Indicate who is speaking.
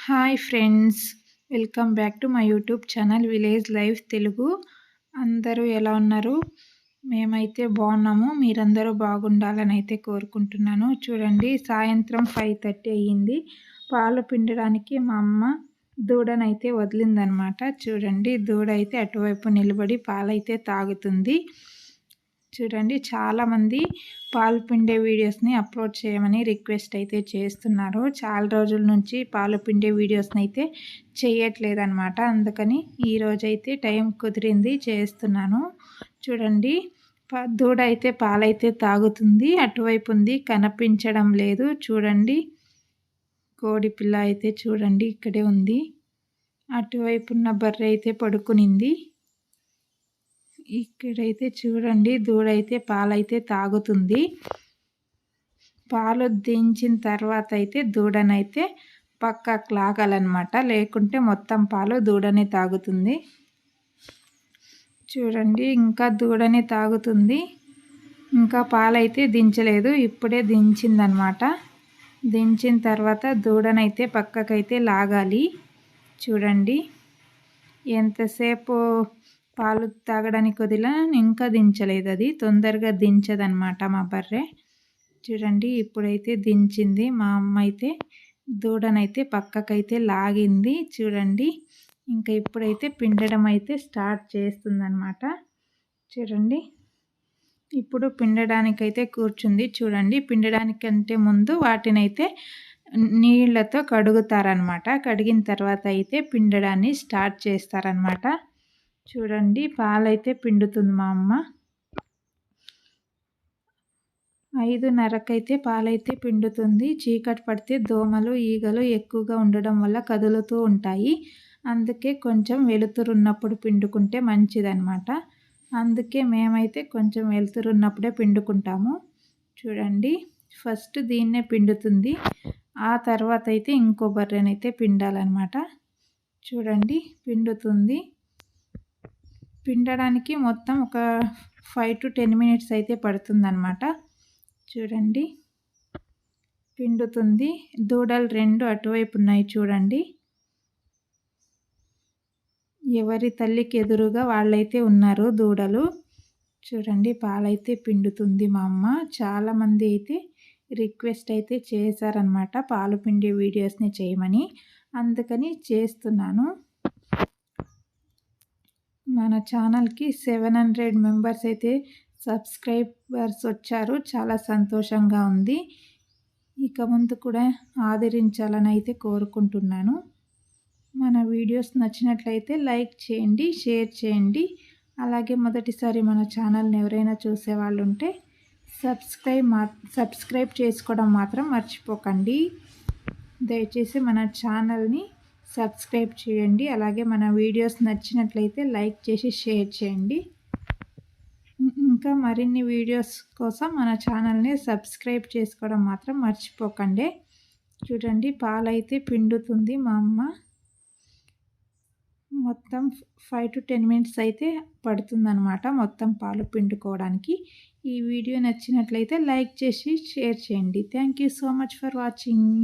Speaker 1: Hi friends, welcome back to my YouTube channel village life Telugu. అందరూ ఎలా ఉన్నారు? మేమైతే బాగున్నాము. మీరందరూ బాగుండాలని అయితే కోరుకుంటున్నాను. చూడండి, సాయంత్రం 5:30 అయ్యింది. పాలు పిండడానికి మా అమ్మ దూడనైతే వదిలిందనమాట. చూడండి, దూడ అయితే అటువైపు నిలబడి పాలైతే తాగుతుంది. చూడండి, చాలామంది పాలు పిండే వీడియోస్ని అప్లోడ్ చేయమని రిక్వెస్ట్ అయితే చేస్తున్నారు. చాలా రోజుల నుంచి పాలు పిండే వీడియోస్ని అయితే చేయట్లేదన్నమాట. అందుకని ఈరోజైతే టైం కుదిరింది, చేస్తున్నాను. చూడండి, దూడ అయితే పాలైతే తాగుతుంది. అటువైపు ఉంది, కనిపించడం లేదు. చూడండి, కోడి పిల్ల అయితే చూడండి ఇక్కడే ఉంది. అటువైపు ఉన్న బర్రె అయితే పడుకునింది. ఇక్కడైతే చూడండి, దూడైతే పాలైతే తాగుతుంది. పాలు దించిన తర్వాత అయితే దూడనైతే పక్కకు లాగాలన్నమాట, లేకుంటే మొత్తం పాలు దూడనే తాగుతుంది. చూడండి, ఇంకా దూడనే తాగుతుంది. ఇంకా పాలైతే దించలేదు, ఇప్పుడే దించిందనమాట. దించిన తర్వాత దూడనైతే పక్కకైతే లాగాలి. చూడండి, ఎంతసేపు పాలు తాగడానికి వదిలా ఇంకా దించలేదు. అది తొందరగా దించదనమాట మా బర్రె. చూడండి, ఇప్పుడైతే దించింది. మా అమ్మ అయితే దూడనైతే పక్కకైతే లాగింది. చూడండి, ఇంకా ఇప్పుడైతే పిండడం అయితే స్టార్ట్ చేస్తుందన్నమాట. చూడండి, ఇప్పుడు పిండడానికైతే కూర్చుంది. చూడండి, పిండడానికంటే ముందు వాటినైతే నీళ్ళతో కడుగుతారనమాట. కడిగిన తర్వాత అయితే పిండడాన్ని స్టార్ట్ చేస్తారనమాట. చూడండి, పాలైతే పిండుతుంది మా అమ్మ. 5:30కైతే పాలైతే పిండుతుంది. చీకటి పడితే దోమలు, ఈగలు ఎక్కువగా ఉండడం వల్ల కదులుతూ ఉంటాయి. అందుకే కొంచెం వెలుతురున్నప్పుడు పిండుకుంటే మంచిదన్నమాట. అందుకే మేమైతే కొంచెం వెలుతురున్నప్పుడే పిండుకుంటాము. చూడండి, ఫస్ట్ దీన్నే పిండుతుంది. ఆ తర్వాత అయితే ఇంకో బర్రెనైతే పిండాలన్నమాట. చూడండి, పిండుతుంది. పిండడానికి మొత్తం ఒక 5 to 10 minutes అయితే పడుతుందన్నమాట. చూడండి, పిండుతుంది. దూడలు 2 అటువైపు ఉన్నాయి. చూడండి, ఎవరి తల్లికి ఎదురుగా వాళ్ళైతే ఉన్నారు దూడలు. చూడండి, పాలైతే పిండుతుంది మా అమ్మ. చాలామంది అయితే రిక్వెస్ట్ అయితే చేశారనమాట పాలు పిండే వీడియోస్ని చేయమని, అందుకని చేస్తున్నాను. మన ఛానల్కి 700 మెంబర్స్ అయితే సబ్స్క్రైబర్స్ వచ్చారు. చాలా సంతోషంగా ఉంది. ఇక ముందు కూడా ఆదరించాలని అయితే కోరుకుంటున్నాను. మన వీడియోస్ నచ్చినట్లయితే లైక్ చేయండి, షేర్ చేయండి. అలాగే మొదటిసారి మన ఛానల్ని ఎవరైనా చూసేవాళ్ళు ఉంటే సబ్స్క్రైబ్ చేసుకోవడం మాత్రం మర్చిపోకండి. దయచేసి మన ఛానల్ని సబ్స్క్రైబ్ చేయండి. అలాగే మన వీడియోస్ నచ్చినట్లయితే లైక్ చేసి షేర్ చేయండి. ఇంకా మరిన్ని వీడియోస్ కోసం మన ఛానల్ని సబ్స్క్రైబ్ చేసుకోవడం మాత్రం మర్చిపోకండి. చూడండి, పాలైతే పిండుతుంది మా అమ్మ. మొత్తం 5 to 10 minutes అయితే పడుతుందన్నమాట మొత్తం పాలు పిండుకోవడానికి. ఈ వీడియో నచ్చినట్లయితే లైక్ చేసి షేర్ చేయండి. Thank you so much for watching.